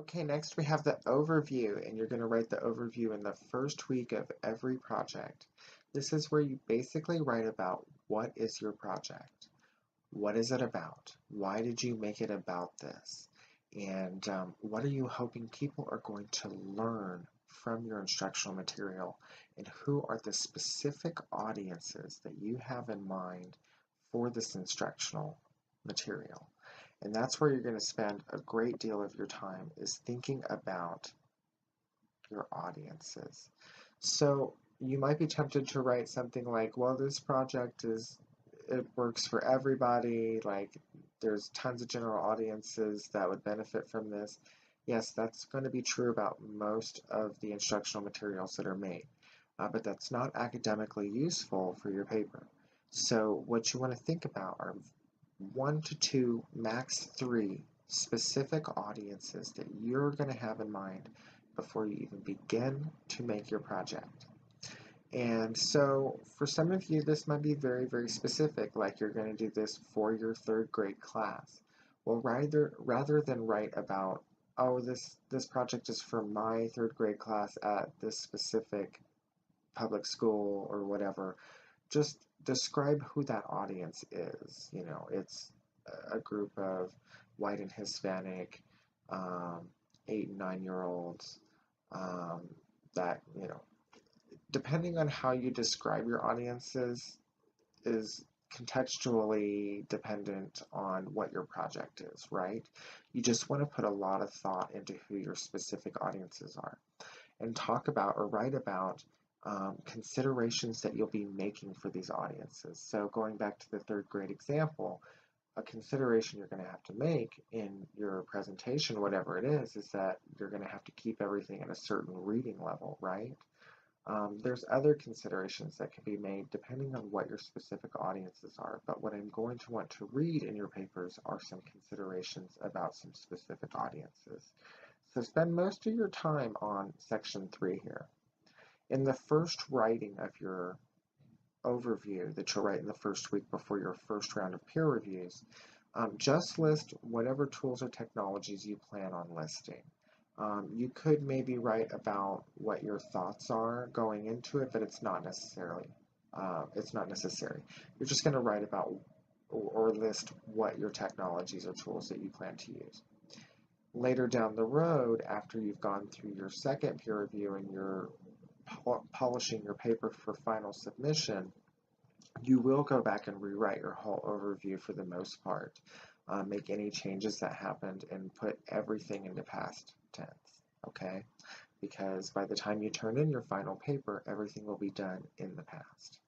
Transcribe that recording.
Okay, next we have the overview, and you're going to write the overview in the first week of every project. This is where you basically write about what is your project, what is it about, why did you make it about this, and what are you hoping people are going to learn from your instructional material, and who are the specific audiences that you have in mind for this instructional material. And that's where you're going to spend a great deal of your time is thinking about your audiences. So you might be tempted to write something like, well, this project it works for everybody, like there's tons of general audiences that would benefit from this. Yes, that's going to be true about most of the instructional materials that are made, but that's not academically useful for your paper. So what you want to think about are one to two, max three specific audiences that you're going to have in mind before you even begin to make your project. And so for some of you, this might be very, very specific, like you're going to do this for your third grade class. Well, rather than write about, oh, this project is for my third grade class at this specific public school or whatever, just describe who that audience is. You know, it's a group of white and Hispanic, 8 and 9 year olds, um, that, depending on how you describe your audiences is contextually dependent on what your project is, right? You just want to put a lot of thought into who your specific audiences are and talk about or write about considerations that you'll be making for these audiences. So going back to the third grade example, a consideration you're going to have to make in your presentation, whatever it is that you're going to have to keep everything at a certain reading level, right? There's other considerations that can be made depending on what your specific audiences are, but what I'm going to want to read in your papers are some considerations about some specific audiences. So spend most of your time on section 3 here. In the first writing of your overview that you'll write in the first week before your first round of peer reviews, just list whatever tools or technologies you plan on listing. You could maybe write about what your thoughts are going into it, but it's not necessary. You're just going to write about or list what your technologies or tools that you plan to use. Later down the road, after you've gone through your second peer review and you're polishing your paper for final submission, you will go back and rewrite your whole overview for the most part. Make any changes that happened and put everything into past tense, okay? Because by the time you turn in your final paper, everything will be done in the past.